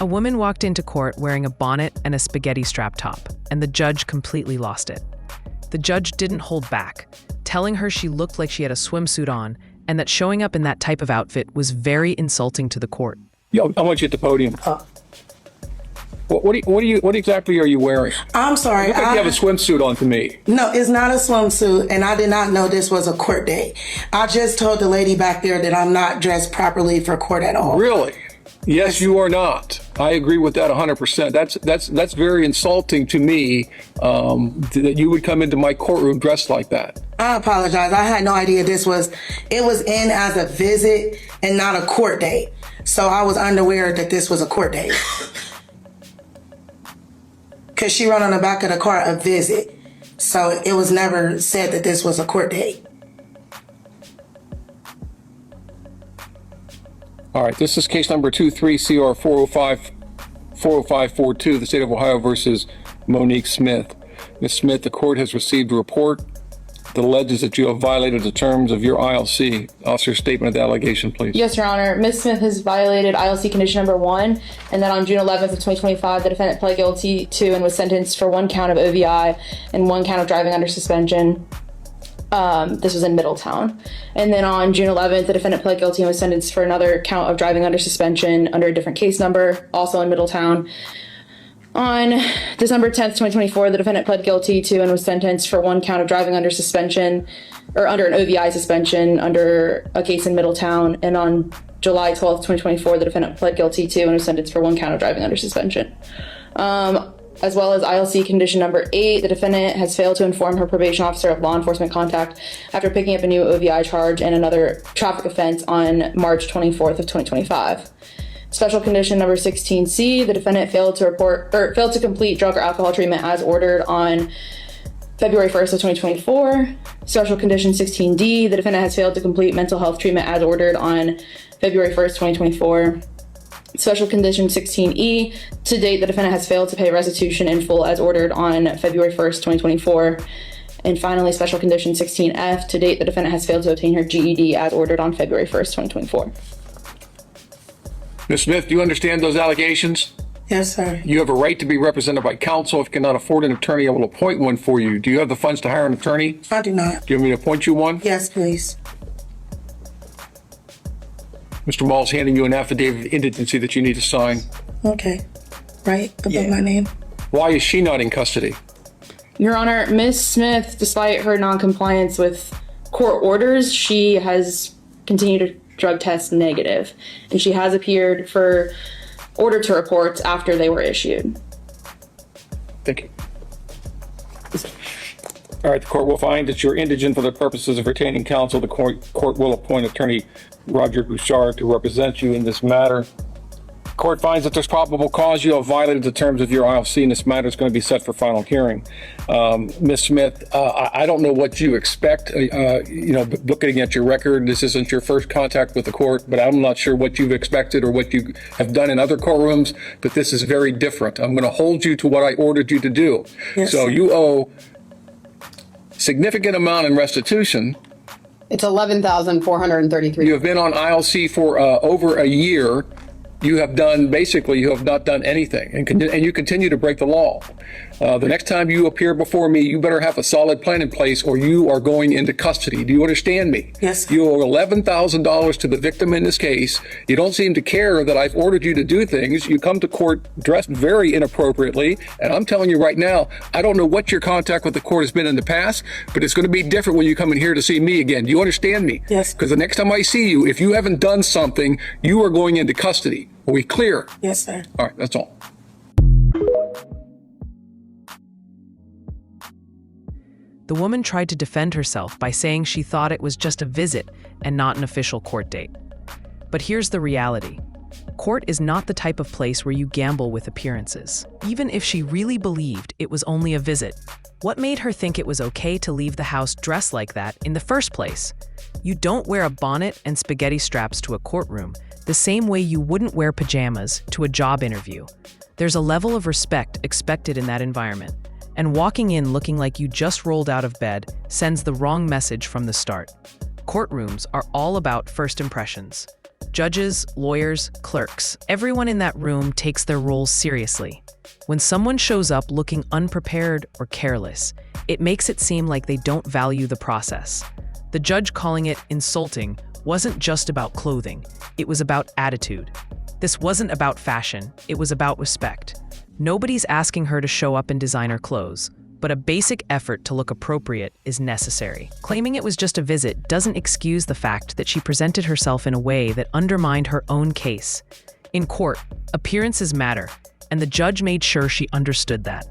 A woman walked into court wearing a bonnet and a spaghetti strap top, and the judge completely lost it. The judge didn't hold back, telling her she looked like she had a swimsuit on and that showing up in that type of outfit was very insulting to the court. Yo, I want you at the podium. What exactly are you wearing? I'm sorry. You look like you have a swimsuit on to me. No, it's not a swimsuit, and I did not know this was a court date. I just told the lady back there that I'm not dressed properly for court at all. Really? Yes, you are not. I agree with that 100%. That's very insulting to me that you would come into my courtroom dressed like that. I apologize. I had no idea it was in as a visit and not a court date. So I was unaware that this was a court date. Because she wrote on the back of the car, a visit. So it was never said that this was a court date. All right, this is case number 23CR40542, the state of Ohio versus Monique Smith. Ms. Smith, the court has received a report that alleges that you have violated the terms of your ILC. Officer's statement of the allegation, please. Yes, Your Honor. Ms. Smith has violated ILC condition number 1, and then on June 11th of 2025, the defendant pled guilty to and was sentenced for 1 count of OVI and 1 count of driving under suspension. This was in Middletown. And then on June 11th, the defendant pled guilty and was sentenced for another count of driving under suspension under a different case number, also in Middletown. On December 10th, 2024, the defendant pled guilty to and was sentenced for 1 count of driving under suspension, or under an OVI suspension under a case in Middletown. And on July 12th, 2024, the defendant pled guilty to and was sentenced for 1 count of driving under suspension. As well as ILC condition number 8, the defendant has failed to inform her probation officer of law enforcement contact after picking up a new OVI charge and another traffic offense on March 24th of 2025. Special condition number 16C, the defendant failed to complete drug or alcohol treatment as ordered on February 1st of 2024. Special condition 16D, the defendant has failed to complete mental health treatment as ordered on February 1st, 2024. Special condition 16E, to date, the defendant has failed to pay restitution in full as ordered on February 1st, 2024. And finally, special condition 16F, to date, the defendant has failed to obtain her GED as ordered on February 1st, 2024. Ms. Smith, do you understand those allegations? Yes, sir. You have a right to be represented by counsel. If you cannot afford an attorney, I will appoint one for you. Do you have the funds to hire an attorney? I do not. Do you want me to appoint you one? Yes, please. Mr. Mall's handing you an affidavit of indigency that you need to sign. Okay. Right above my name. Why is she not in custody? Your Honor, Ms. Smith, despite her noncompliance with court orders, she has continued to drug test negative, and she has appeared for order to reports after they were issued. Thank you. All right, the court will find that you're indigent for the purposes of retaining counsel. The court will appoint attorney Roger Bouchard to represent you in this matter. Court finds that there's probable cause you have violated the terms of your ILC, and this matter is going to be set for final hearing. Ms. Smith, I don't know what you expect. Looking at your record, this isn't your first contact with the court, but I'm not sure what you've expected or what you have done in other courtrooms, but this is very different. I'm going to hold you to what I ordered you to do. Yes, so sir. You owe significant amount in restitution. It's $11,433. You have been on ILC for over a year. You have not done anything, and you continue to break the law. The next time you appear before me, you better have a solid plan in place or you are going into custody. Do you understand me? Yes. You owe $11,000 to the victim in this case. You don't seem to care that I've ordered you to do things. You come to court dressed very inappropriately, and I'm telling you right now, I don't know what your contact with the court has been in the past, but it's going to be different when you come in here to see me again. Do you understand me? Yes. Because the next time I see you, if you haven't done something, you are going into custody. Are we clear? Yes, sir. All right, that's all. The woman tried to defend herself by saying she thought it was just a visit and not an official court date. But here's the reality. Court is not the type of place where you gamble with appearances. Even if she really believed it was only a visit, what made her think it was okay to leave the house dressed like that in the first place? You don't wear a bonnet and spaghetti straps to a courtroom the same way you wouldn't wear pajamas to a job interview. There's a level of respect expected in that environment, and walking in looking like you just rolled out of bed sends the wrong message from the start. Courtrooms are all about first impressions. Judges, lawyers, clerks, everyone in that room takes their roles seriously. When someone shows up looking unprepared or careless, it makes it seem like they don't value the process. The judge calling it insulting wasn't just about clothing, it was about attitude. This wasn't about fashion, it was about respect. Nobody's asking her to show up in designer clothes, but a basic effort to look appropriate is necessary. Claiming it was just a visit doesn't excuse the fact that she presented herself in a way that undermined her own case. In court, appearances matter, and the judge made sure she understood that.